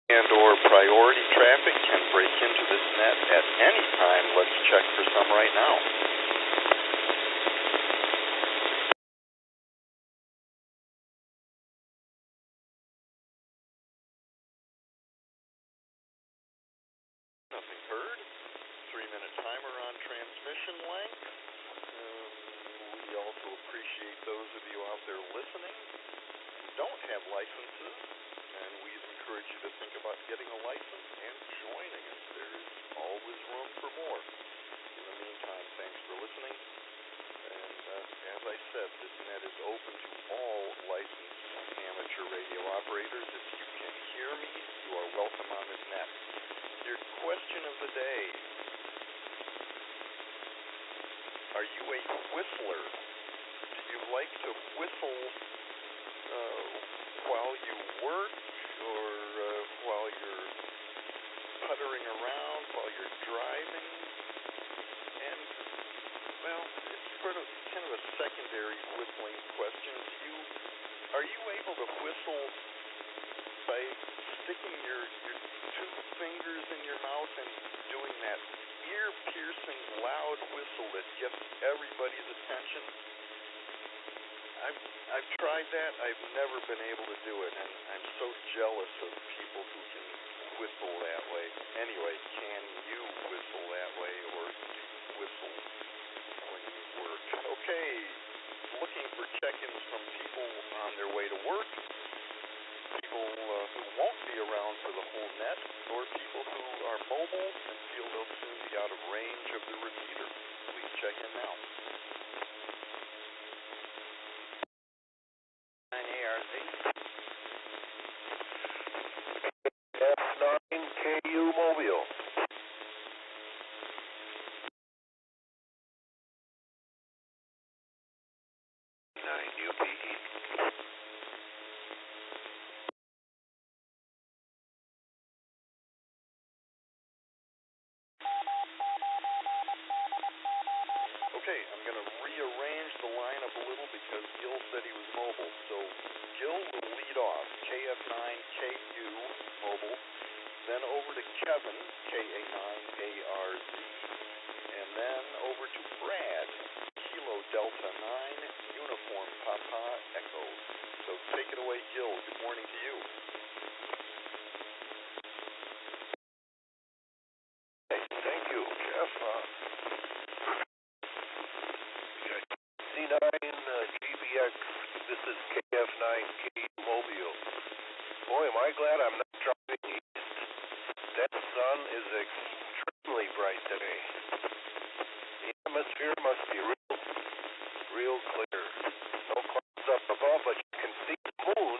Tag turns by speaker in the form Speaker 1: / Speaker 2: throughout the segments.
Speaker 1: and or priority traffic can break into this net at any time. Let's check for some right now. Nothing heard. 3-minute timer on transmission length. We also appreciate those of you out there listening who don't have licenses, and we encourage you to think about getting a license and joining us. There is always room for more. In the meantime, thanks for listening. And as I said, this net is open to all licensed amateur radio operators. If you can hear me, you are welcome on this net. Your question of the day: are you a whistler? Do you like to whistle while you work, or while you're puttering around, while you're driving? And, well, it's sort of kind of a secondary whistling question. Are you able to whistle by sticking your two fingers in your mouth and doing that ear-piercing loud whistle that gets everybody's attention? I've tried that. I've never been able to do it, and I'm so jealous of people who can whistle that way. Anyway, can you whistle that way, or do you whistle when you work? Okay, looking for check-ins from people on their way to work, people who won't be around for the whole net, or people who are mobile and feel they'll soon be out of range of the repeater. Please check in now. ARZ.
Speaker 2: F9KU Mobile. 9UPE.
Speaker 1: Okay, I'm going to rearrange the lineup a little because Gil said he was mobile. So Gil will lead off, KF9KU mobile, then over to Kevin, KA9ARZ, and then over to Brad, Kilo Delta 9, Uniform Papa Echo. So take it away, Gil. Good morning to you.
Speaker 2: Hey, thank you, Jeff. C9 GBX, this is KF9KU Mobile. Boy, am I glad I'm not driving east. That sun is extremely bright today. The atmosphere must be real clear. No clouds up above, but you can see the moon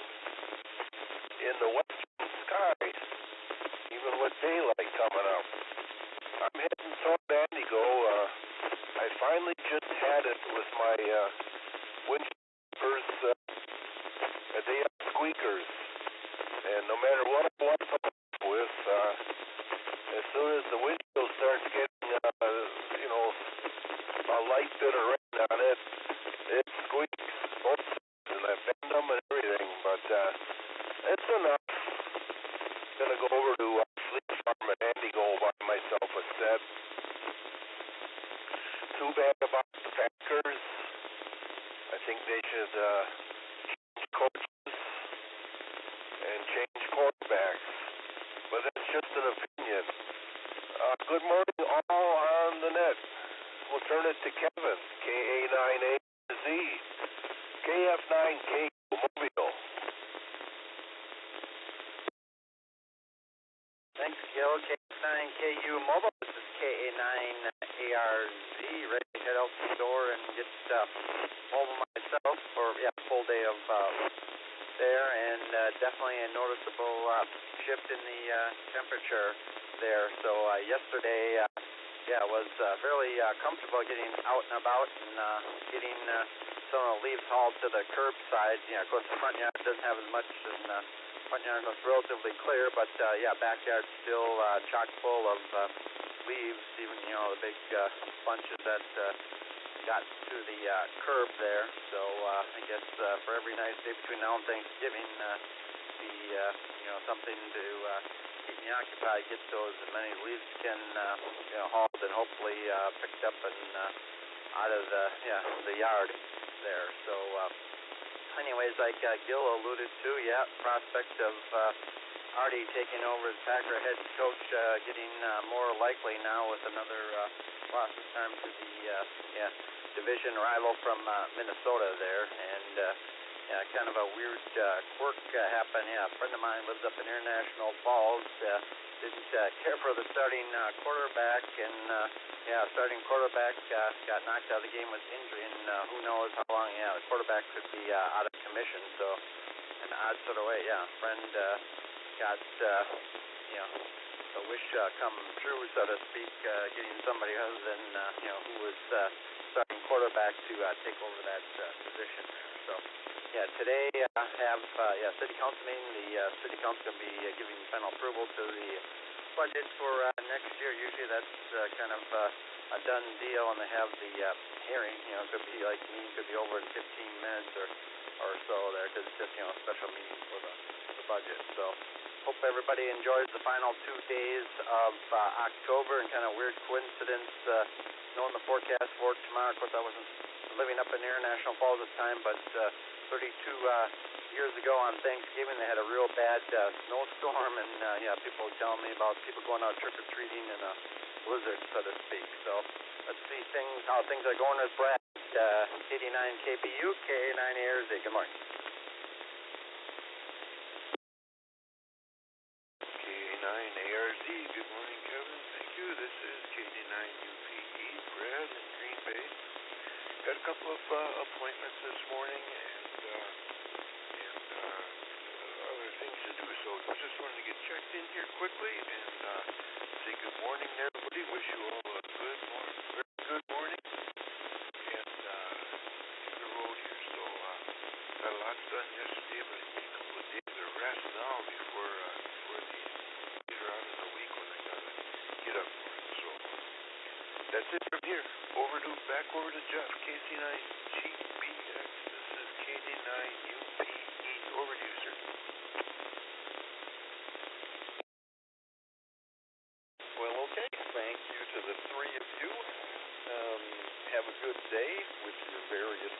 Speaker 2: in the western sky, even with daylight coming up. I'm heading toward Andigo. I finally just had it with my windshield wipers. They are squeakers, and no matter what I wipe them up with, as soon as the windshield starts getting, a light bit of rain on it, it squeaks both sides, and I bend them and everything. But it's enough. I'm gonna go over to Fleet Farm at Andigo by myself instead. Too bad about the Packers. I think they should change coaches and change quarterbacks. But that's just an opinion. Good morning, all on the net. We'll turn it to Kevin, KA9AZ, KF9KU Mobile.
Speaker 3: Thanks, Gil. KF9KU Mobile. This is KA9ARZ. Ready to head out the door and get mobile myself for full day of there, and definitely a noticeable shift in the temperature there. So yesterday, was fairly comfortable getting out and about and getting some of the leaves hauled to the curbside. Of course, the front yard doesn't have as much, and front yard was relatively clear, but backyard still chock full of leaves, even the big bunches that got to the curb there. So I guess for every nice day between now and Thanksgiving, be something to keep me occupied. Get those as many leaves can hauled and hopefully picked up and out of the yard there. So anyways, like Gil alluded to, prospect of Artie taking over as Packer head coach getting more likely now with another loss this time to the division rival from Minnesota there. And kind of a weird quirk happened. A friend of mine lives up in International Falls. Didn't care for the starting quarterback, and starting quarterback got knocked out of the game with injury, and who knows how long the quarterback could be out of commission. So an odd sort of way, friend got a wish come true, so to speak, getting somebody other than who was starting quarterback to take over that position. So today have city council meeting. The city council going to be giving final approval to the budget for next year. Usually that's kind of a done deal, and they have the hearing. Could be like meeting could be over in 15 minutes or so there, because it's just a special meeting for the budget. So hope everybody enjoys the final 2 days of October, and kind of weird coincidence knowing the forecast for tomorrow. Of course, I wasn't living up in International Falls this time, but 32 years ago on Thanksgiving, they had a real bad snowstorm, and people were telling me about people going out trick-or-treating in a blizzard, so to speak. So let's see how things are going with Brad. 89 KPU, K9 ARZ. Good morning.
Speaker 2: K9 ARZ. Good morning, Kevin. Thank you. This is K9 UPE, Brad in Green Bay. Got a couple of appointments this morning and other things to do, so I just wanted to get checked in here quickly and say good morning to everybody. Wish you all a good morning, very good morning, and hit the road here. So got a lot done yesterday, but I need a couple of days of rest now before later on in the week when I gotta get up for it. So that's it from here. Back over to Jeff, KC9 GBX. This is KD9 UPE. Over to you, sir.
Speaker 1: Well, okay. Thank you to the three of you. Have a good day with your various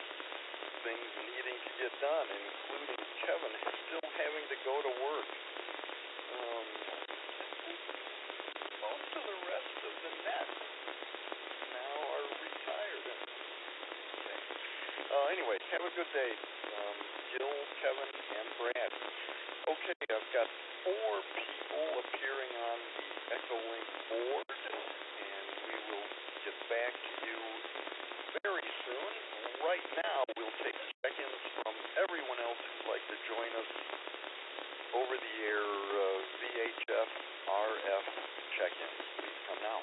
Speaker 1: things needing to get done, including Kevin still having to go to work. Most of the rest of the net now are retired. Anyway, have a good day, Gil, Kevin, and Brad. Okay, I've got 4 people appearing on the EchoLink board, and we will get back to you very soon. Right now, we'll take check-ins from everyone else who'd like to join us over the air VHF RF check-ins. Please come now.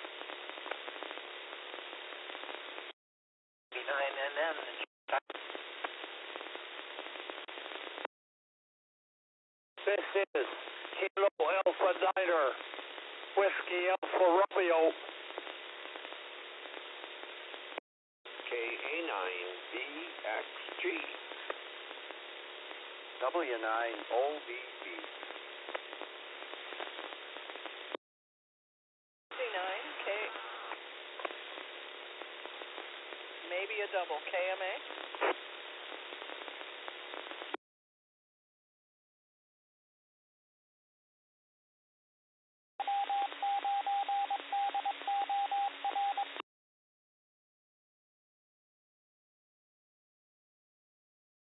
Speaker 3: 9NN.
Speaker 4: This is Kilo Alpha Niner, Whiskey Alpha Romeo.
Speaker 2: KA9BXG.
Speaker 3: W9OBB.
Speaker 5: 9K. Maybe a double KMA.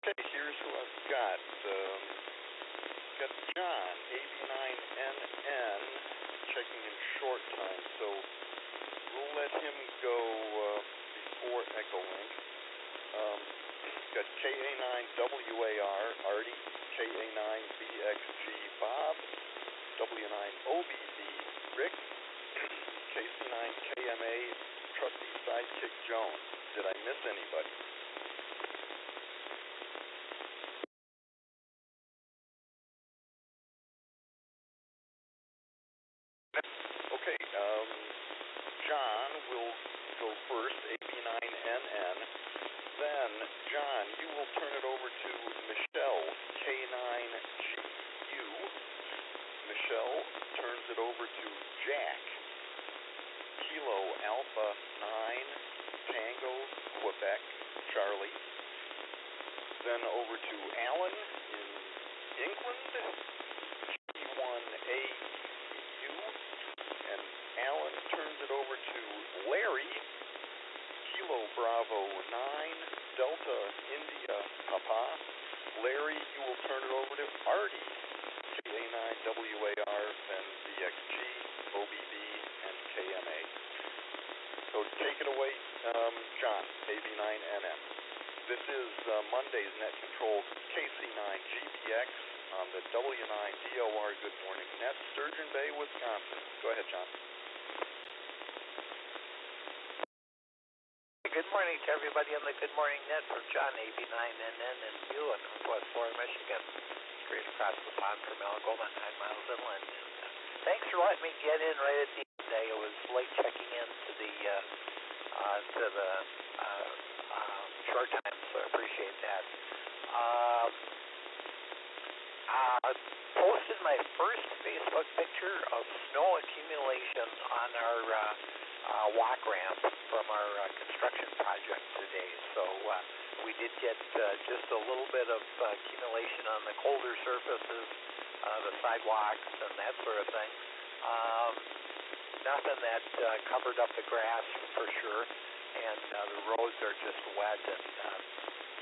Speaker 1: Okay, here's who I've got. Got John, 89NN, checking in short time, so we'll let him go before EchoLink. Got KA9WAR, Artie, KA9BXG, Bob, W9OBB, Rick, KC9KMA, Trusty Sidekick Jones. Did I miss anybody? Okay, John will go first, AB9NN. Then, John, you will turn it over to Michelle, K9GU. Michelle turns it over to Jack. Kilo Alpha 9 Tango Quebec Charlie. Then over to Alan in England. G1AU. And Alan turns it over to Larry. Kilo Bravo 9 Delta India Papa. Larry, you will turn it over to Artie. KA9WAR, then VXG, OBB, and KMA. So take it away, John, AB9NM. This is Monday's net controlled KC9GPX on the W9DOR Good Morning Net, Sturgeon Bay, Wisconsin. Go ahead, John.
Speaker 6: Good morning to everybody on the Good Morning Net from John, AB9NN in Beulah, Northwest Florida, Michigan. Straight across the pond from Algoma, 9 miles inland. Thanks for letting me get in right at the end today. It was late checking in to the short time, so I appreciate that. Posted my first Facebook picture of snow accumulation on our walk ramp from our construction project today. So we did get just a little bit of accumulation on the colder surfaces, the sidewalks and that sort of thing. Nothing that covered up the grass for sure, and the roads are just wet. And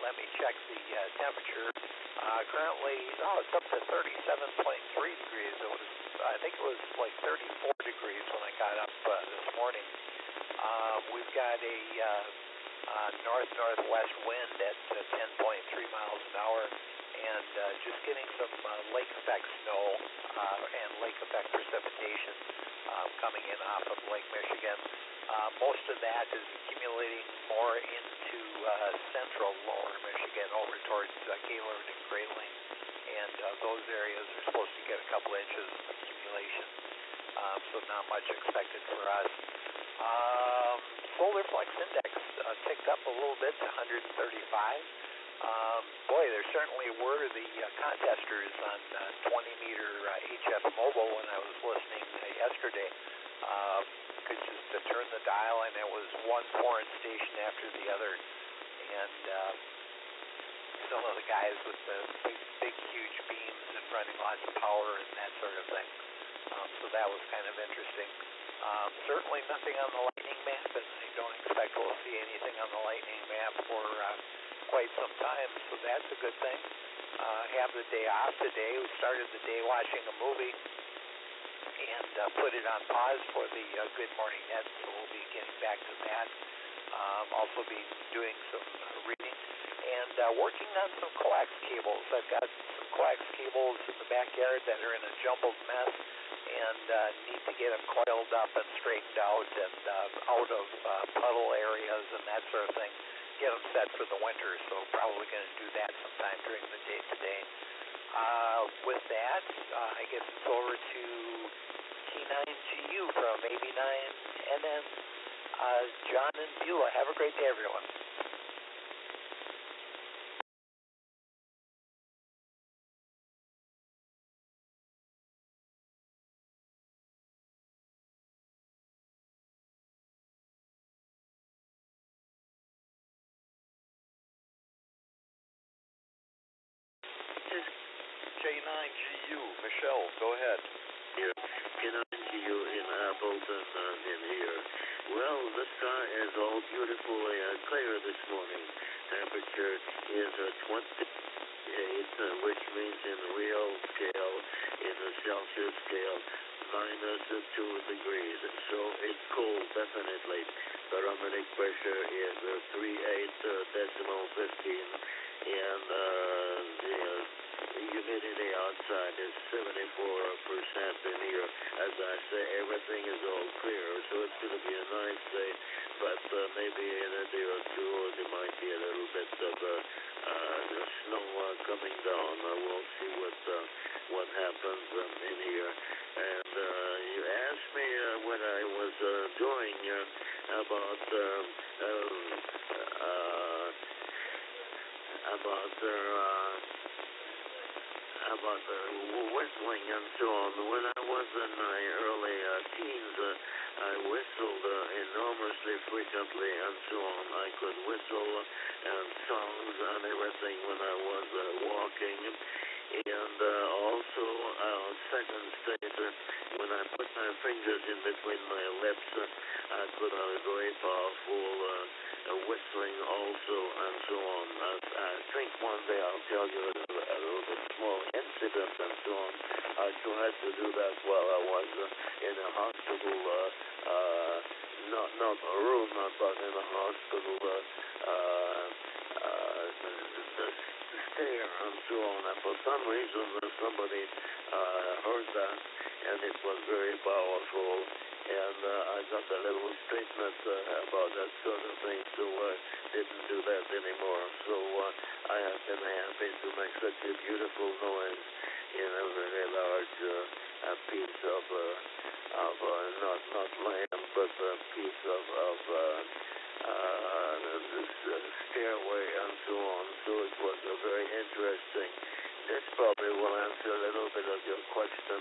Speaker 6: let me check the temperature. Currently, it's up to 37.3 degrees. I think it was like 34 degrees when I got up this morning. We've got a north-northwest wind at 10.3 miles an hour, and just getting some lake effect snow and lake effect precipitation coming in off of Lake Michigan. Most of that is accumulating more into central lower Michigan over towards Gaylord and Grayling, and those areas are supposed to get a couple inches of accumulation, so not much expected for us. Solar Flux Index ticked up a little bit to 135. Boy, there certainly were the contesters on 20-meter HF mobile when I was listening yesterday. Could just turn the dial, and it was one foreign station after the other. And some of the guys with the big, huge beams and running lots of power and that sort of thing. So that was kind of interesting. Certainly nothing on the lightning map, and I don't expect we'll see anything on the lightning map for quite some time, so that's a good thing. Have the day off today. We started the day watching a movie and put it on pause for the Good Morning Net, so we'll be getting back to that. Also be doing some reading and working on some coax cables. I've got some coax cables in the backyard that are in a jumbled mess, and need to get them coiled up and straightened out and out of puddle areas and that sort of thing. Get them set for the winter, so probably going to do that sometime during the day today. With that, I guess it's over to T9GU from AB9NN, John and Beulah. Have a great day, everyone.
Speaker 1: K9GU, Michelle, go ahead.
Speaker 7: Here, K9GU in Appleton in here. Well, the sky is all beautifully clear this morning. Temperature is 28, which means in real scale, in the Celsius scale, -2 degrees. So it's cold, definitely. Barometric pressure is 38.15, and the humidity outside is 74% in here. As I say, everything is all clear, so it's going to be a nice day, but maybe in a day or two there might be a little bit of the snow coming down. We'll see what happens in here. And you asked me what I was doing about about whistling and so on. When I was in my early teens, I whistled enormously frequently and so on. I could whistle and songs and everything when I was walking. And also, second stage, when I put my fingers in between my lips, I could have a very powerful whistling also, and so on. I think one day I'll tell you a little bit small incident and so on. I tried to do that while I was in a hospital, not a room, but in a hospital stair and so on. And for some reason, somebody heard that, and it was very powerful. And I got a little statement about that sort of thing, so I didn't do that anymore. So I have been happy to make such a beautiful noise in a very large piece of not land, but a piece of this stairway and so on. So it was very interesting. This probably will answer a little bit of your question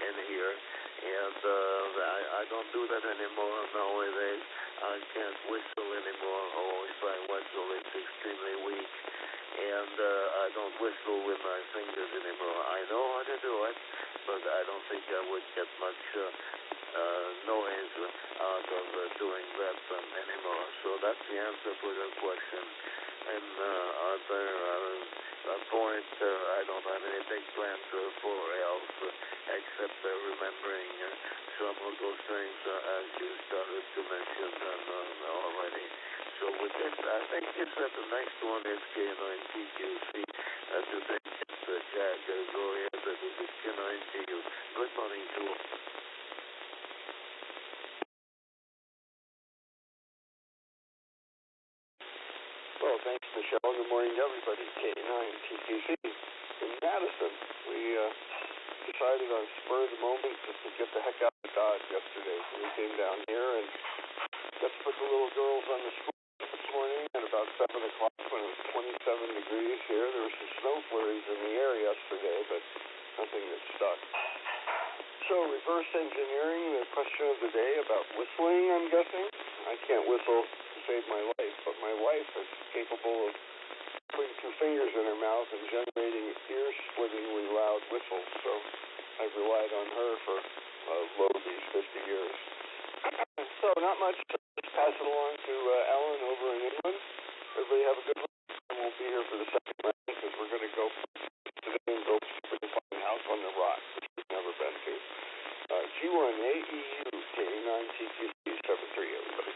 Speaker 7: in here. And I don't do that anymore nowadays. I can't whistle anymore, or if I whistle, it's extremely weak. And I don't whistle with my fingers anymore. I know how to do it, but I don't think I would get much noise out of doing that anymore. So that's the answer for your question. And other point, I don't have any big plans for else, except remembering some of those things as you started to mention already. So with this, I think the next one is K9TQC. Today it's Jack Gloria, that is K9TQ. Good morning to all.
Speaker 8: Well, thanks, Michelle. Good morning to everybody. K9TQC in Madison. We decided on spur of the moment just to get the heck out of Dodge yesterday. So we came down here and got to put the little girls on the school this morning at about 7 o'clock when it was 27 degrees here. There were some snow flurries in the air yesterday, but nothing that stuck. So reverse engineering, the question of the day about whistling, I'm guessing. I can't whistle to save my life, but my wife is capable of putting two fingers in her mouth and generating ear-splittingly loud whistles. So I've relied on her for low these 50 years. So not much. Just pass it along to Alan over in England. Everybody have a good one. I won't be here for the second round because we're going to go today and go to a fine house on the rock, which we've never been to. G1AEU K9TQC 73, everybody.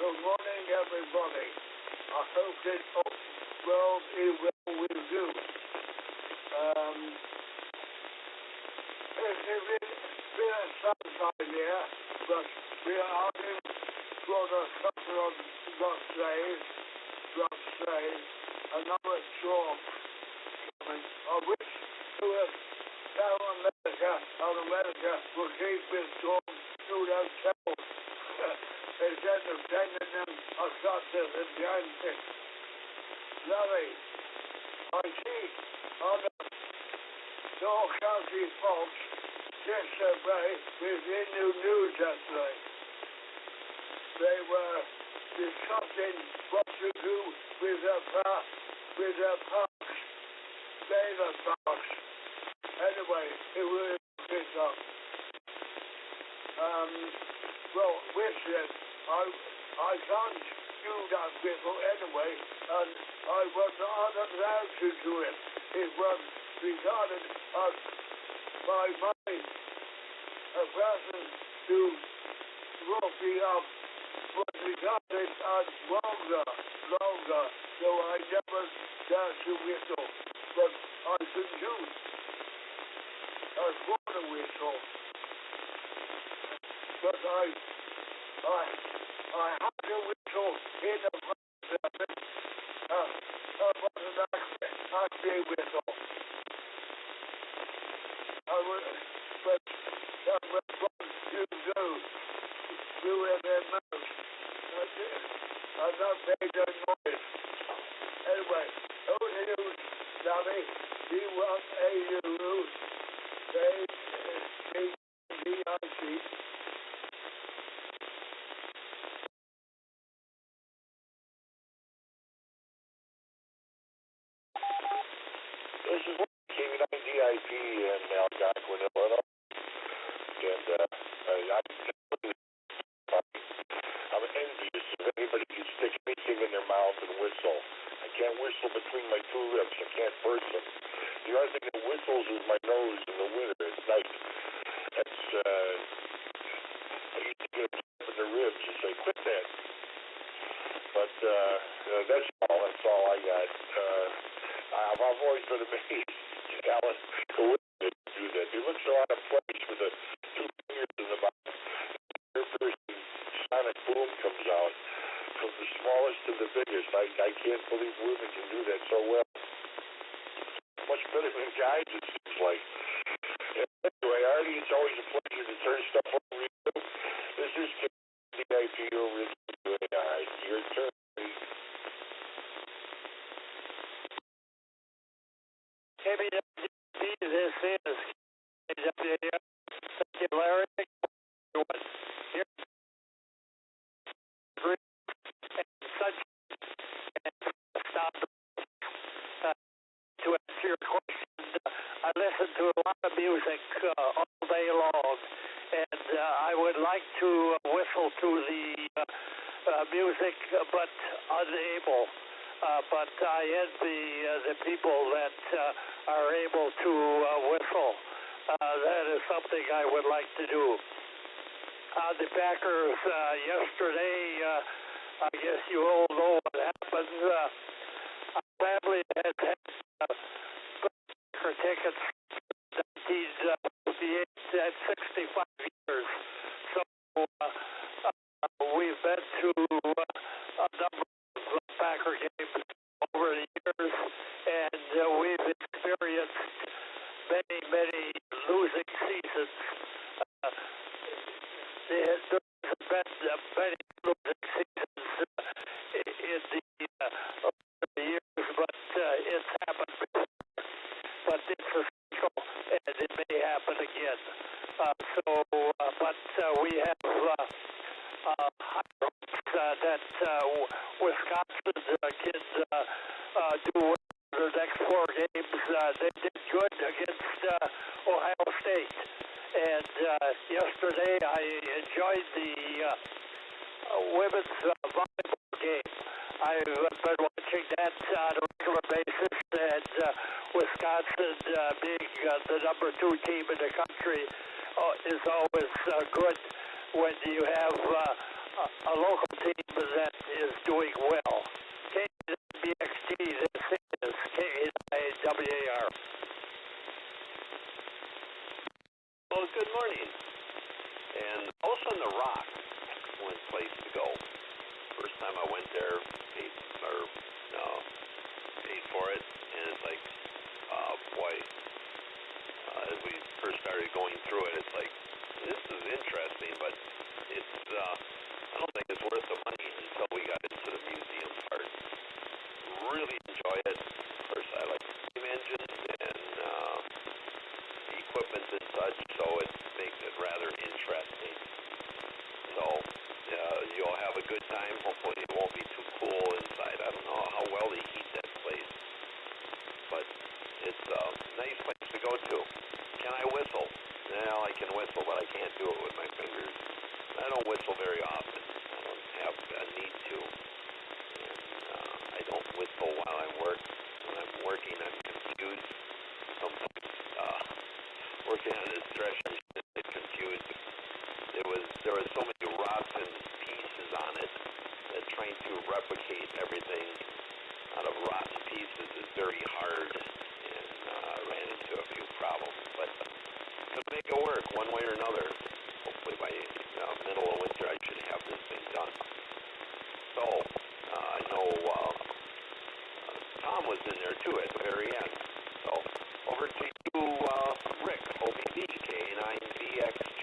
Speaker 9: Good morning, everybody. I hope this world is well with you. It's been a sunshine here, but we are in for a couple of rough days, another storm coming. I wish to have tell America will keep this storm to themselves. Instead of sending them across the Atlantic. Larry, I see on the North County Fox yesterday within the news yesterday. They were discussing what to do with the parks, trailer parks. Anyway, it really pissed off. Well, whistling, I can't do that whistle anyway, and I was not allowed to do it. It was regarded as by a person who roughly up was regarded as vulgar, so I never dared to whistle, but I could use a water whistle. But I had to whistle in the surface. That wasn't actually whistle. But that was one used doing their mouth. That's it. I'm not making noise. Anyway, over to you, Tommy. D1AU, KDIC.
Speaker 2: This is K9DIP in Algonquin, Illinois. And I'm envious if anybody can stick anything in their mouth and whistle. I can't whistle between my two ribs. I can't burst them. The only thing that whistles is my nose in the winter at night. That's, I used to get a tap in the ribs and say, quit that. But that's all I got. I've always been amazed, Alan, the way they do that. They look so out of place with the two fingers in the mouth. Their sonic boom comes out from the smallest to the biggest. I can't believe women can do that so well. Much better than guys, it seems like. Anyway, Artie, it's always a pleasure to turn stuff over to you. This is KDIP over at your turn.
Speaker 4: KBWP, this is KWAR. Thank you, Larry. Here, and such stop to answer your question. I listen to a lot of music all day long, and I would like to whistle to the music, but unable. But I envy the people that are able to whistle. That is something I would like to do. The Packers yesterday, I guess you all know what happened. Our family had Packer tickets 1958 at 65 years. So we've been to a number of Packer games over the years, and we've experienced many losing seasons. There's been many losing seasons in the years, but it's happened before. But it's a cycle, and it may happen again. But we have high hopes that Wisconsin can do well in the next 4 games. They did good against Ohio State. And yesterday I enjoyed the women's volleyball game. I've been watching that on a regular basis, and Wisconsin being the number 2 team in the country is always good when you have a local team that is doing well. KBXT, this is KAWAR.
Speaker 10: Well, good morning. And also in the Rock, excellent place to go. First time I went there, paid for it, and it's like, boy, as we first started going through it, it's like, this is interesting, but it's, I don't think it's worth the money until we got into the museum part. Really enjoy it. Of course, I like steam engines and the equipment and such, so it makes it rather interesting. So, you'll have a good time. Hopefully it won't be too cool inside. I don't know how well they heat that place, but it's a nice place to go to. Can I whistle? Well, I can whistle, but I can't do it with my fingers. I don't whistle very often. I don't have a need to. And I don't whistle while I work. When I'm working, I'm confused. Sometimes working on this stretcher, I get confused. There was so many rotten pieces on it that trying to replicate everything out of rotten pieces is very hard, and I ran into a few problems, but to make it work one way or another. Hopefully by middle of winter I should have this thing done. So, I know Tom was in there too at the very end. So, over to you, Rick, OBB, K9VXG.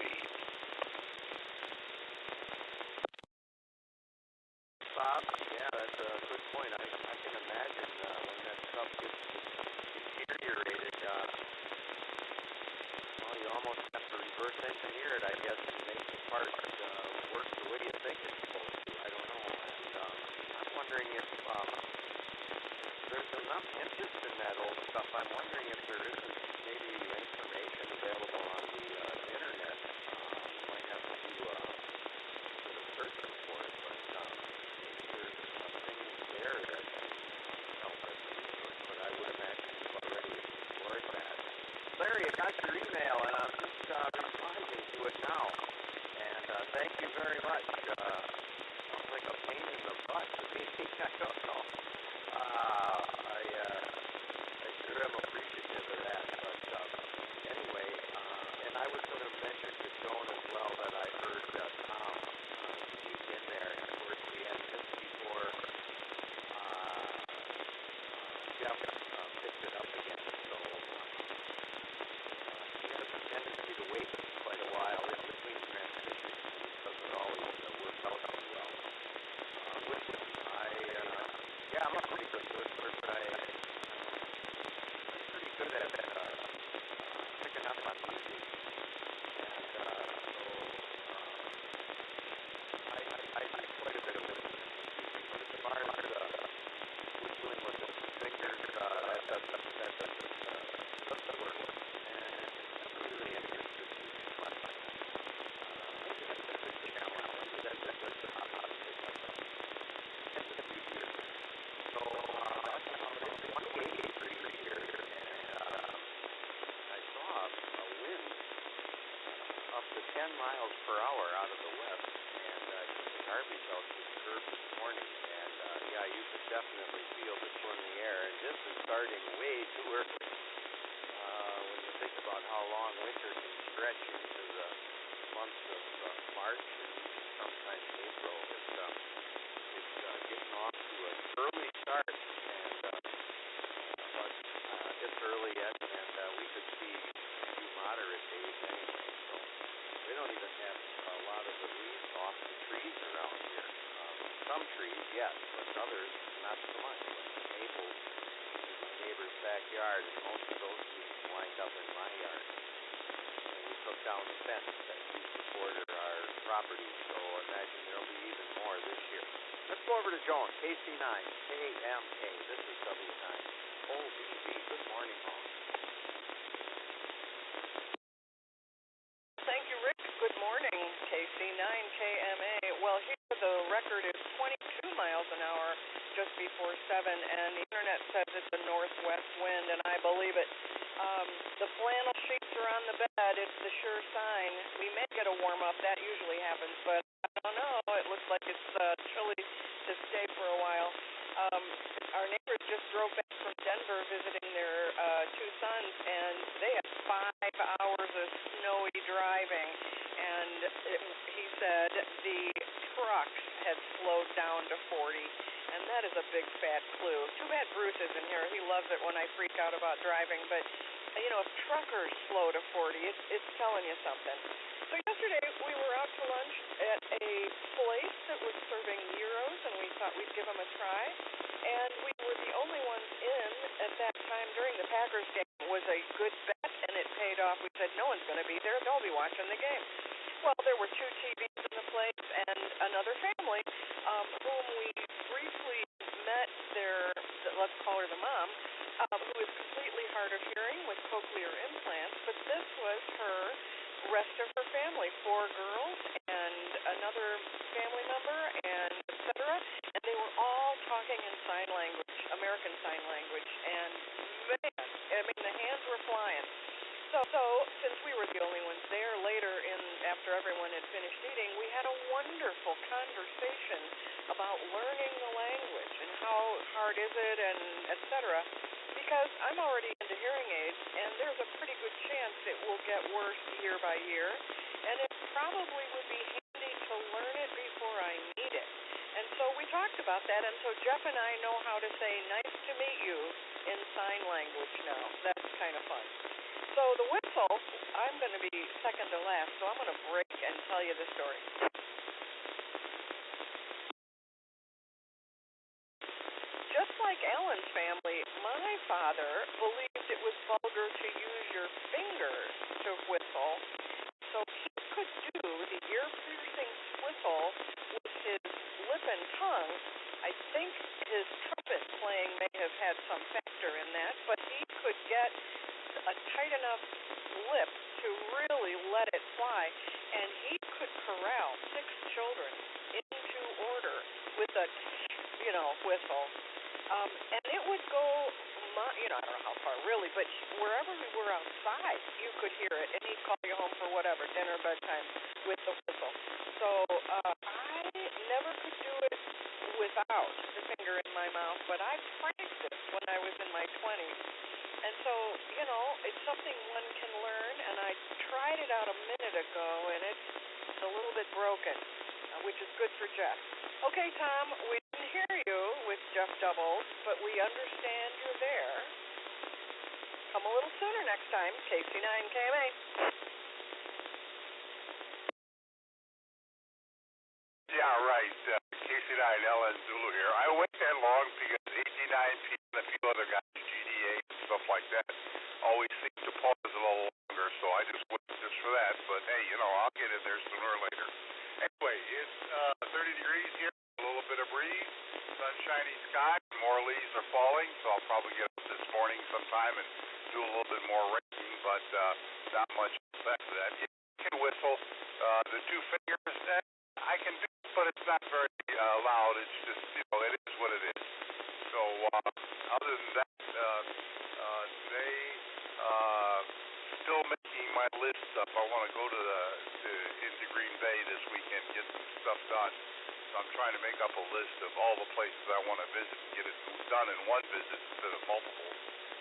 Speaker 3: part works the way you think it's supposed to. I don't know. And I'm wondering if there's enough interest in that old stuff. I'm wondering if there isn't maybe information available on the internet. You might have to do a bit of searching for it, but maybe there's something there that can help us research. But I would imagine you've already explored that. Larry, I got your email, and I'm just responding to it now. And thank you very much. Sounds like a pain in the butt to me. I don't know. I sure am appreciative of that. But anyway, and I was going to mention to Joan as well that I heard Tom speak in there. And of course, we had just before Jeff picked it up again. So he has a tendency to wait quite a while in between transmissions. It doesn't always work out too well. I'm a pretty good listener, but I'm pretty good at picking up on music. And so I do quite a bit of listening to music. But as far as whistling with the fingers, that doesn't work. And I'm really interested in much. Maybe that's a good challenge. Maybe that's a good hobby. So it's 183 here, and I saw a wind up to 10 miles per hour out of the west, and the garbage out to the curb this morning, and you could definitely feel the chill in the air, and this is starting way too early. When you think about how long winter can stretch into the months of March and sometimes April, it's getting off to an early start, and but it's early yet, and we could see a few moderate days anyway, so we don't even have a lot of the leaves off the trees around here. Some trees, yes, but others, not so much. Like maples in my neighbor's backyard, and most of those leaves wind up in my yard. And we took down the fence that used to border our property, so I imagine there'll be even more this year. Let's go over to Joan, KC9, KMK. This is W9. OBB. Good morning, all.
Speaker 5: Thank you, Rick. Good morning, KC9, KMA. Well, here the record is 22 miles an hour just before 7, and the internet says it's a northwest wind, and I believe it. The flannel sheets are on the bed. It's the sure sign. We may get a warm-up. That usually happens, but I don't know. It looks like it's chilly to stay for a while. Our neighbors just drove back from Denver visiting their two sons, and they had 5 hours of snowy driving, and he said the trucks had slowed down to 40, and that is a big fat clue. Too bad Bruce isn't here. He loves it when I freak out about driving, but if truckers slow to 40, it's telling you something. So yesterday we were out to lunch at a place that was serving gyros, and we thought we'd give them a try. And we were the only ones in at that time during the Packers game. It was a good bet, and it paid off. We said, no one's going to be there. They'll be watching the game. Well, there were 2 TVs in the place and another family whom we briefly met let's call her the mom, who is completely hard of hearing with cochlear implants, but this was her rest of her family, 4 girls and another family member, and etc. And they were all talking in sign language, American Sign Language, and man, the hands were flying. So since we were the only ones there, later after everyone had finished eating, we had a wonderful conversation about learning the language and how hard is it and etc. Because I'm already into hearing aids, and there's a pretty good chance it will get worse year by year, and it probably would be handy to learn it before I need it. And so we talked about that, and so Jeff and I know how to say nice to meet you in sign language now. That's kind of fun. So the whistle, I'm going to be second to last, so I'm going to break and tell you the story. Just like Alan's family, my father believed it was vulgar to use your fingers to whistle, so he could do the ear-piercing whistle with his lip and tongue. I think his trumpet playing may have had some factor in that, but he could get a tight enough lip to really let it fly, and he could corral 6 children into order with a, whistle. And it would go, I don't know how far really, but wherever we were outside, you could hear it, and he'd call you home for whatever, dinner, bedtime, with the whistle. So I never could do it without the finger in my mouth, but I practiced when I was in my 20s. And so, it's something one can learn, and I tried it out a minute ago, and it's a little bit broken, which is good for Jeff. Okay, Tom, we didn't hear you with Jeff Doubles, but we understand you're there. Come a little sooner next time, KC9KMA.
Speaker 2: Yeah, right. KC9LN Zulu here. I wait that long because 89P and a few other guys, GDA and stuff like that, always seem to pause a little longer, so I just wait just for that. But hey, I'll get in there sooner or later. Anyway, it's 30 degrees here, a little bit of breeze, sunshiny sky, more leaves are falling, so I'll probably get up this morning sometime and do a little bit more racing, but not much effect of that. You can whistle the 2 fingers. I can do it, but it's not very loud. It's just, it is what it is. So other than that, today, still making my list up. I want to go into Green Bay this weekend, get some stuff done. So I'm trying to make up a list of all the places I want to visit and get it done in one visit instead of multiple.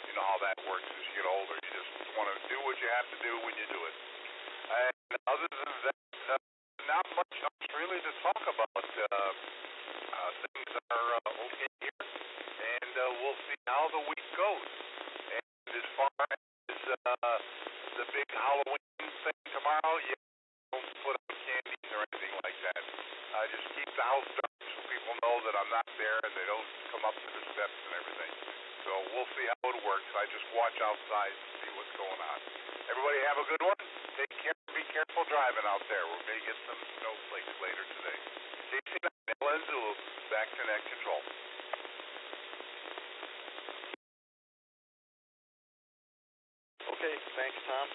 Speaker 2: You know how that works as you get older. You just want to do what you have to do when you do it. And other than that, not much else really to talk about. Things are okay here, and we'll see how the week goes. And as far as the big Halloween thing tomorrow, don't put up candies or anything like that. Just keep the house dark so people know that I'm not there and they don't come up to the steps and everything. So we'll see how it works. I just watch outside to see what's going on. Everybody have a good one. Take care. Be careful driving out there. We're going to get some snowflakes later today. KC9LN Zulu, back to net control.
Speaker 1: Okay, thanks, Tom.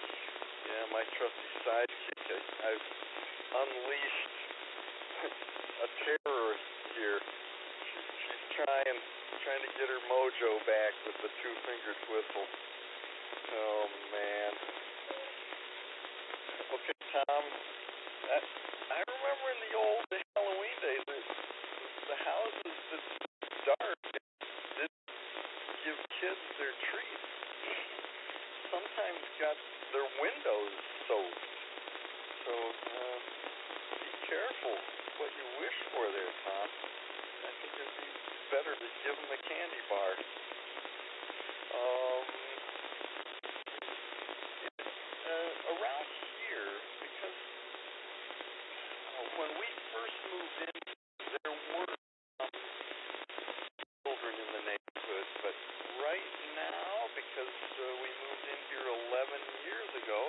Speaker 1: Yeah, my trusty sidekick. I've unleashed a terrorist here. She's trying to get her mojo back with the 2-fingered whistle. Oh, man. Okay, Tom, I remember in the old Halloween days, the houses that dark didn't give kids their treats. Sometimes got their windows soaked. So, be careful what you wish for there, Tom. I think it'd be better to give them a candy bar. Around here, because when we first moved in, there were some children in the neighborhood, but right now, because we moved in here 11 years ago,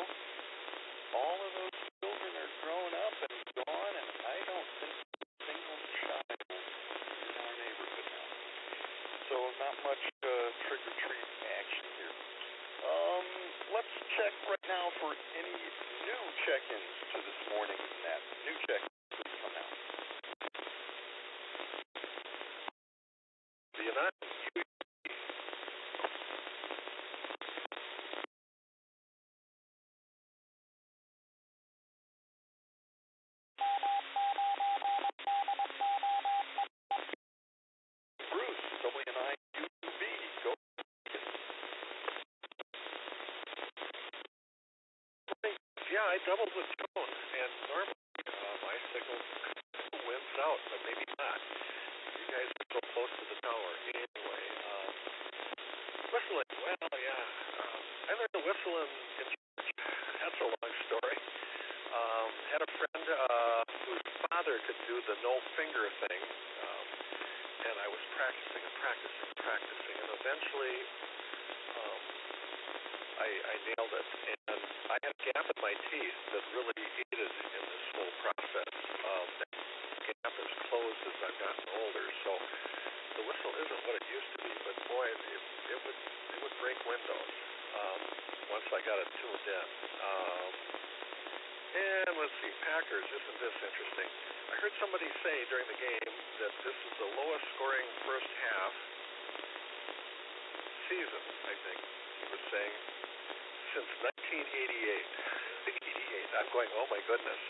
Speaker 1: all of those children are grown up and gone, and I don't think there's a single child in our neighborhood now. So not much trick-or-treat action here. Let's check right now for any new check-ins to this morning. That new check-ins that come out.
Speaker 2: The United
Speaker 1: Bruce, W9UB, go.
Speaker 2: Yeah, I doubled with Joan, and normally my signal wins out, but maybe not. You guys are so close to the tower. Anyway, whistling, well, yeah. I learned to whistle in church. That's a long story. Had a friend whose father could do the no finger thing, and I was practicing, and eventually I nailed it, and I had a gap in my teeth that really aided in this whole process. That gap has closed as I've gotten older, so the whistle isn't what it used to be, but boy, it would break windows once I got it tuned in. And let's see, Packers, isn't this interesting? I heard somebody say during the game that this is the lowest scoring first half season, I think he was saying, since 1988. 88. I'm going, oh my goodness.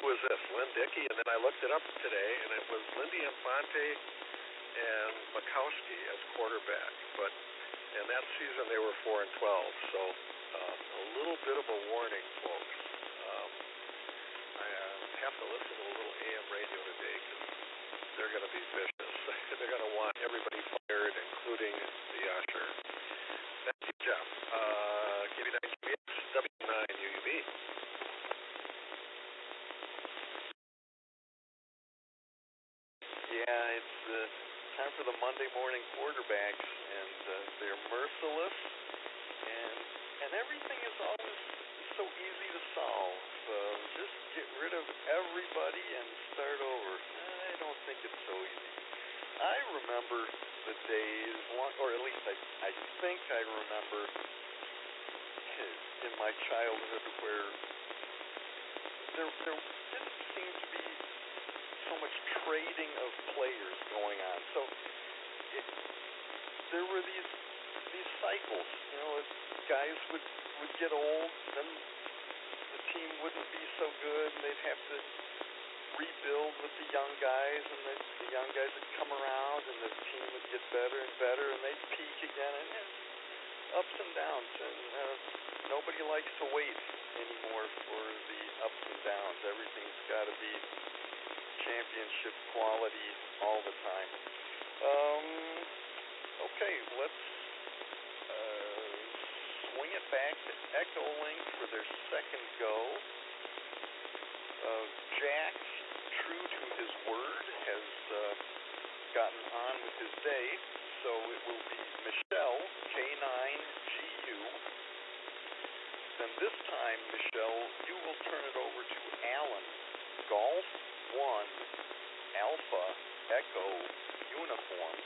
Speaker 2: Who is this? Lynn Dickey? And then I looked it up today, and it was Lindy Infante and Makowski as quarterback. And that season they were 4-12. So a little bit of a warning, folks. I have to listen to a little AM radio today because they're going to be vicious. They're going to want everybody fired, including the usher. Thank you, Jeff. KB9GBX, W9UUB.
Speaker 1: Yeah, it's time for the Monday morning quarterbacks, and they're merciless, and everything is always so easy to solve. Just get rid of everybody and start over. I don't think it's so easy. I remember the days, or at least I think I remember in my childhood where there didn't seem to be so much trading of players going on. So there were these cycles. You know, guys would get old, then the team wouldn't be so good, and they'd have to rebuild with the young guys, and the young guys would come around, and the team would get better and better, and they'd peak again, and ups and downs. And nobody likes to wait anymore for the ups and downs. Everything's got to be championship quality all the time. Okay, let's swing it back to Echo Link for their second go. Jack, true to his word, has gotten on with his day, so it will be Michelle, K9GU. Then this time, Michelle, you will turn it over to Alan, Golf 1, Alpha, Echo, Uniform.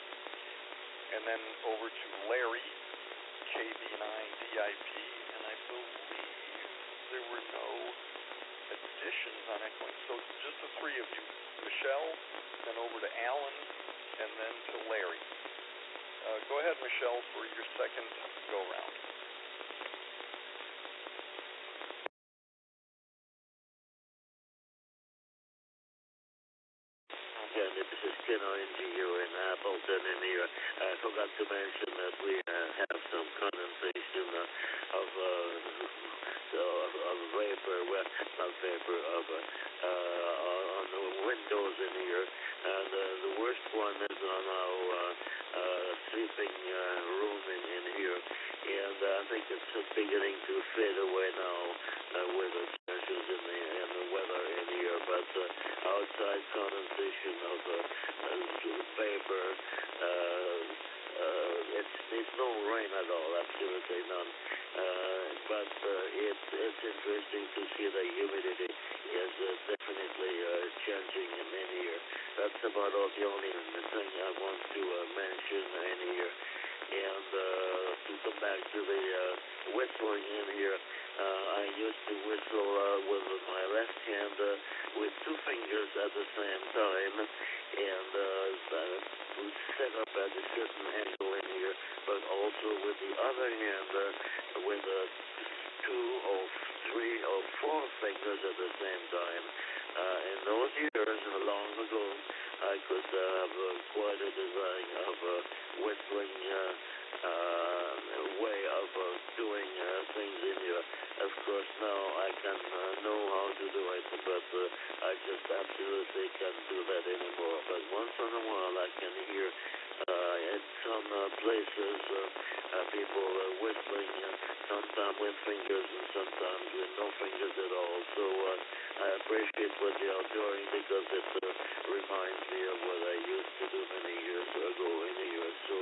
Speaker 1: And then over to Larry, KB9DIP, and I believe there were no additions on Echo Link. So just the three of you, Michelle, then over to Alan, and then to Larry. Go ahead, Michelle, for your second go-round.
Speaker 7: Again, this is KNGU in Appleton, and here I forgot to mention that we have some condensation of vapor, well, not vapor, on the windows in here, and the worst one is on our sleeping room in here, and I think it's beginning to fade away now with the changes in the weather in here, but outside condensation of vapor, it's no rain at all, absolutely none. But it's interesting to see the humidity is definitely changing in here. That's about all the only thing I want to mention in here. And to come back to the whistling in here, I used to whistle with my left hand with two fingers at the same time, and set up at a certain angle in here, but also with the other hand with two or three or four fingers at the same time. In those years, long ago, I could have quite a design of whistling way of doing things in here. Of course, now I can know how to do it, but I just absolutely can't do that anymore. But once in a while, I can hear in some places people whistling, sometimes with fingers and sometimes with no fingers at all. So I appreciate what they are doing because it reminds me of what I used to do many years ago in here. So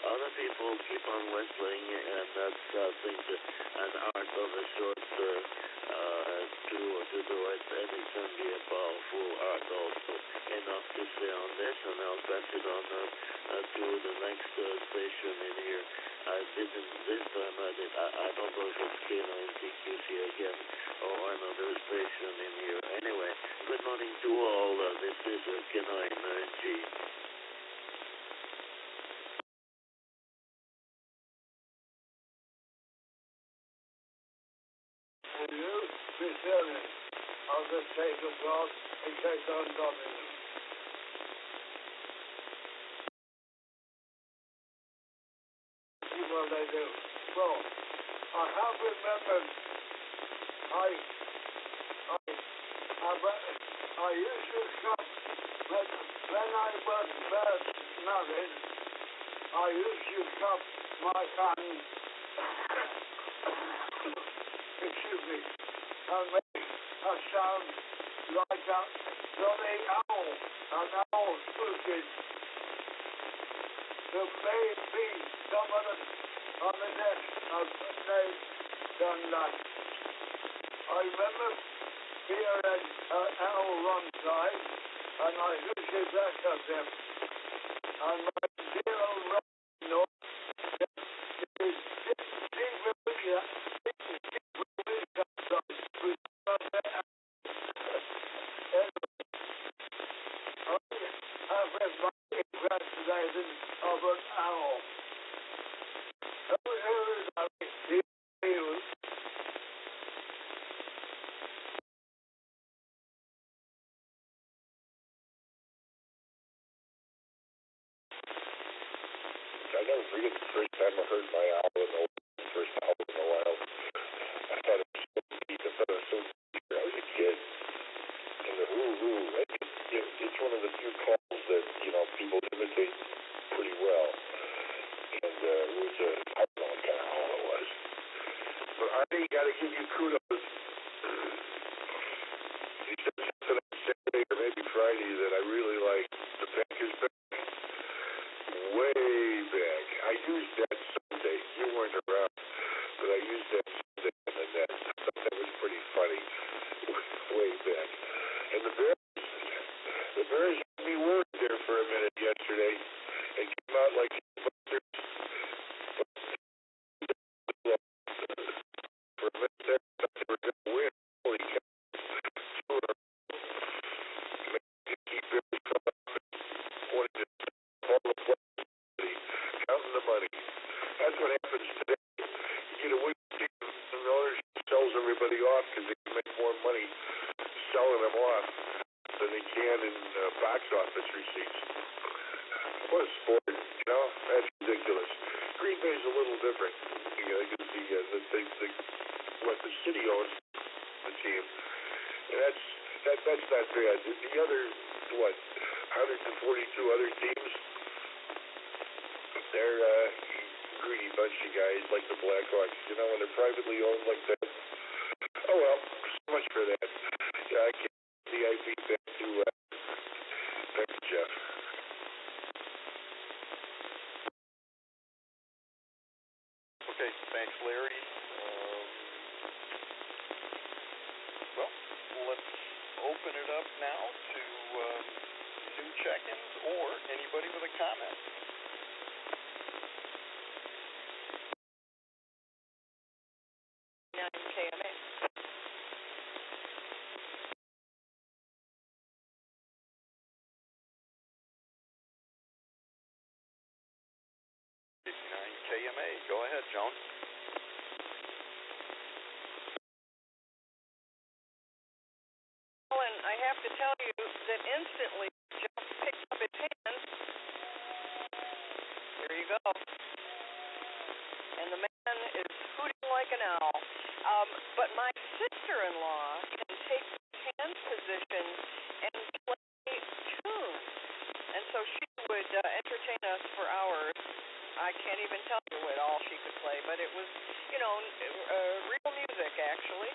Speaker 7: other people keep on whistling, and that's, I think, an art of a sort to do parts, and it can be a powerful art also. Enough to say on this, and I'll pass it on to the next station in here. This time I don't know if it's K9TQC again or another station in here. Anyway, good morning to all. This is K9G.
Speaker 9: Will you return it? I'll just take the dog in case I'm not in it. See what they do. Well, I have remembered I used to shop when I was first married. I used to shop my hand. Excuse me, and make a sound like a bloody owl, an owl Sturgeon. The main bee, someone on the nest, and they've done that. I remember hearing an owl one time, and I used to back at them. And my dear old Robin, of an owl.
Speaker 2: I never forget the first time I heard my owl in the first owl in the wild. I thought it was so neat. I thought it was so neat. I was a kid. And the hoo-hoo, it's one of the few calls that, people imitate pretty well. And it was I don't know what kind of owl it was. But Artie, got to give you kudos. You said something on Saturday or maybe Friday that I really liked. The Packers back. Way back. I used that Sunday. You weren't around, but I used that Sunday in the net. I thought that was pretty funny. Way back. And the Bears had me worried there for a minute yesterday and came out like for a minute there, I thought they were going to win. Holy cow. Keep Bears coming up and wanted to all the play. Counting the money. That's what happens today. You get a weak team, and the owner sells everybody off because they can make more money selling them off than they can in box office receipts. What a sport, That's ridiculous. Green Bay's a little different. The city owns the team, and that's not bad. The other 142 other teams, they're greedy bunch of guys like the Blackhawks. When they're privately owned like that. Oh well, so much for that. Yeah, I can't see. I beat back to Jeff.
Speaker 1: Okay, thanks, Larry. Well, let's open it up now to new check-ins or anybody with a comment.
Speaker 5: KMA.
Speaker 1: KMA. Go ahead, Joan.
Speaker 5: Well, and I have to tell you that instantly Jeff picked up his hand. Here you go. And the man is hooting like an owl. But my sister-in-law can take hand position and play tunes. And so she would entertain us for hours. I can't even tell you what all she could play, but it was, real music, actually.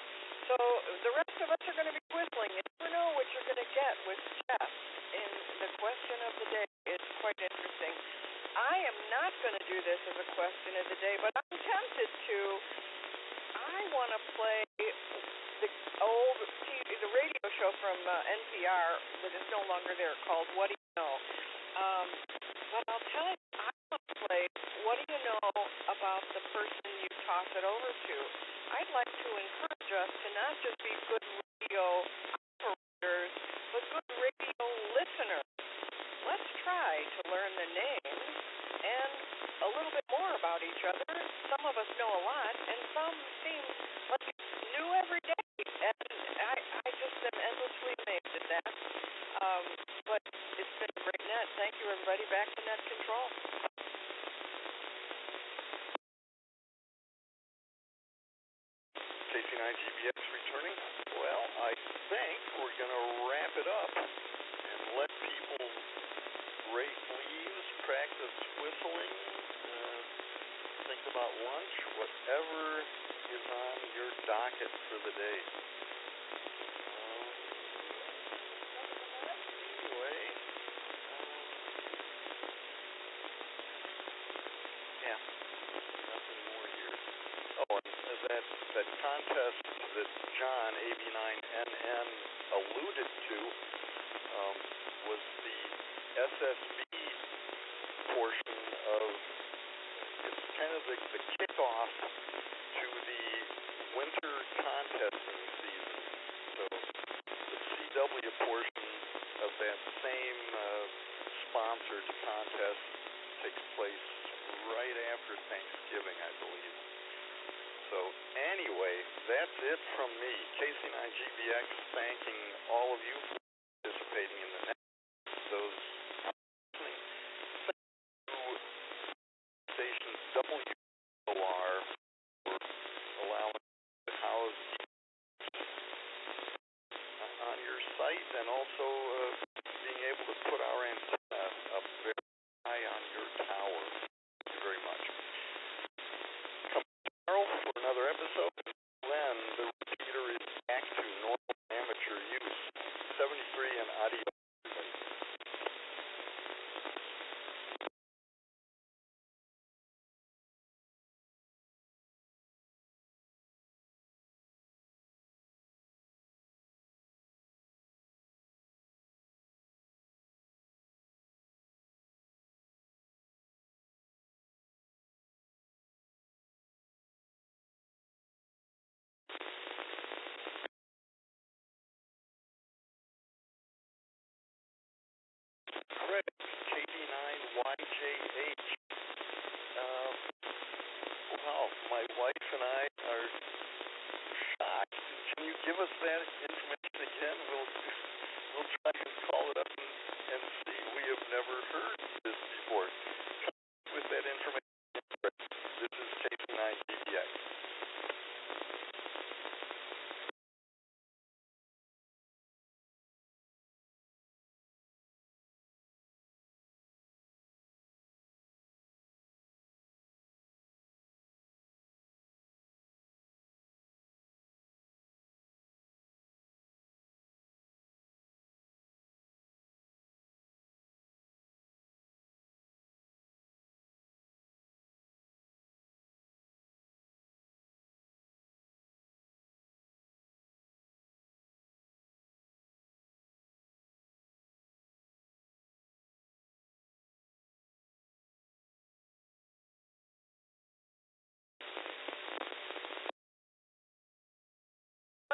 Speaker 5: So the rest of us are going to be whistling. You never know what you're going to get with Jeff. And the question of the day is quite interesting. I am not going to do this as a question of the day, but I'm tempted to. I want to play the radio show from NPR that is no longer there called What Do You Know? But I'll tell you, I want to play What Do You Know About the Person You Toss It Over to? I'd like to encourage us to not just be good radio operators, but good radio listeners. Let's try to learn the names and a little bit more about each other. Some of us know a lot, and some seem like new every day. And I just am endlessly amazed at that. But it's been a great net. Thank you, everybody. Back to net control.
Speaker 1: KC9GBX returning. Well, I think we're going to wrap it up and let people rake leaves, practice whistling, think about lunch, whatever is on your docket for the day. Anyway, yeah, nothing more here. Oh, and that contest that John, AB9NN, alluded to was the SSB portion of, it's kind of the kickoff to the winter contesting season. So the CW portion of that same sponsored contest takes place right after Thanksgiving, I believe. So anyway, that's it from me. KC9GBX thanking all of you for participating in the net. Those listening, thank you station WOR for allowing to house on your site and also being able to put our antenna up very high on your tower. Thank you very much. Come tomorrow for another episode. Then the repeater is back to normal amateur use. 73 and audio. KD9YJH. Wow, my wife and I are shocked. Can you give us that information again? We'll try and call it up and see. We have never heard this before. With that information, this is KC9GBX.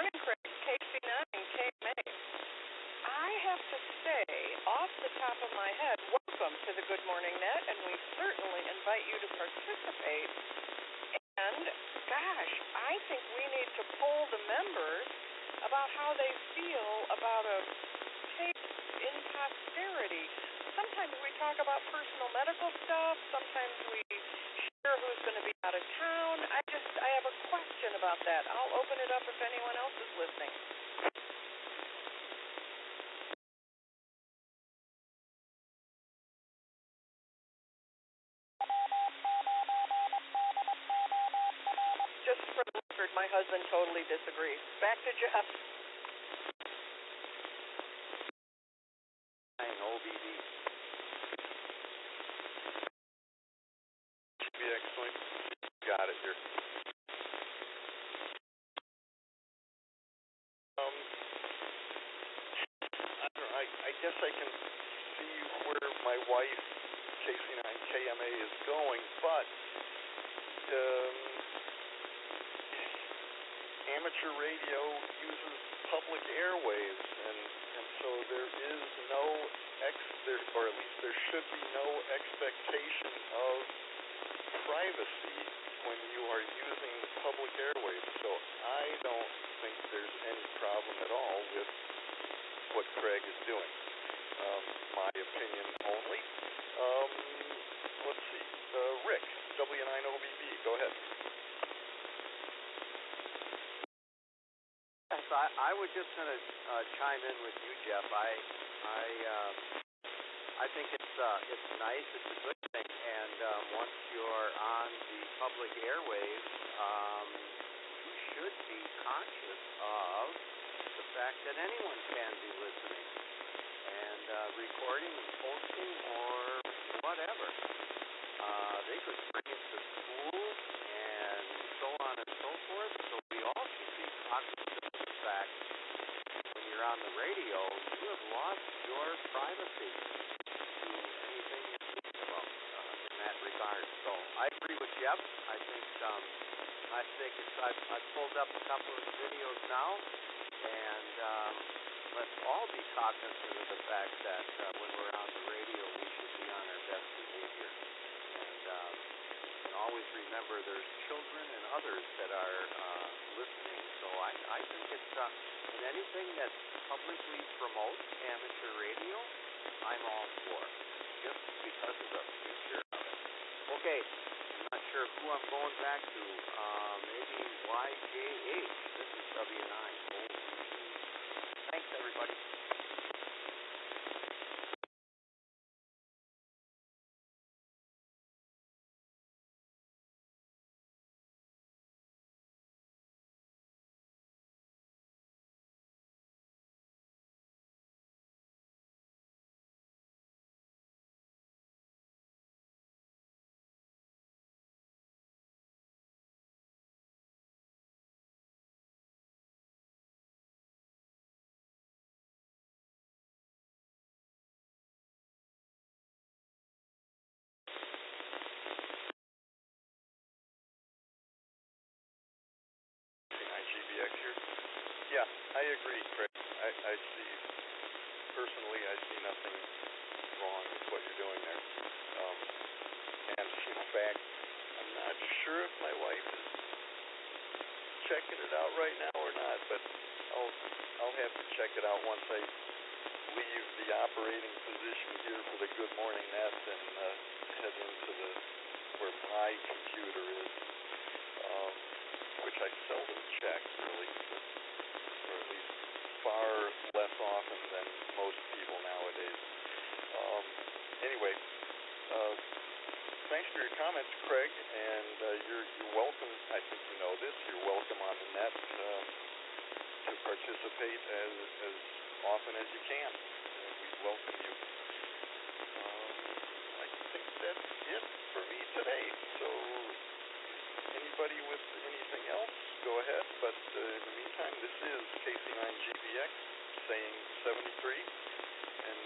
Speaker 5: Morning, Craig. KC9 KMA. I have to say, off the top of my head, welcome to the Good Morning Net, and we certainly invite you to participate. And, gosh, I think we need to poll the members about how they feel about a tape in posterity. Sometimes we talk about personal medical stuff. Sometimes we share who's going to be out of town. I have a question about that. I'll open it up if anyone else is listening. Just for the record, my husband totally disagrees. Back to Jeff.
Speaker 1: OBD. Should be excellent. Got it here. guess I can see where my wife, KC9KMA, is going, but amateur radio uses public airwaves, and so there is no or at least there should be no expectation of privacy when you are using the public airwaves. So I don't think there's any problem at all with what Craig is doing. My opinion only. Let's see. Rick, W9OBB, go ahead.
Speaker 3: So I was just going to chime in with you, Jeff. I think it's nice. It's a good thing. And once you're on the public airwaves, you should be conscious of the fact that anyone can be listening and recording and posting or whatever. They could bring it to school and so on and so forth. So we all should be cognizant of the fact when you're on the radio, you have lost your privacy to anything you think about in that regard. So I agree with Jeff. I think I've pulled up a couple of videos now, and let's all be cognizant of the fact that when we're on the radio, we should be on our best behavior. And always remember there's children and others that are listening. So I think it's in anything that publicly promotes amateur radio, I'm all for, just because of the future of it. Okay, I'm not sure who I'm going back to. Maybe YJH. This is W9. Thanks, everybody.
Speaker 1: GBX here. Yeah, I agree, Craig. I see, personally, I see nothing wrong with what you're doing there. And in fact, I'm not sure if my wife is checking it out right now or not, but I'll have to check it out once I leave the operating position here for the Good Morning Net and head into where my computer is. Which I seldom check, really, or at least far less often than most people nowadays. Anyway, thanks for your comments, Craig, and you're welcome. I think you know this. You're welcome on the net to participate as often as you can. We welcome you. I think that's it for me today. So anybody with anything else, go ahead. But in the meantime, this is KC9GBX saying 73, and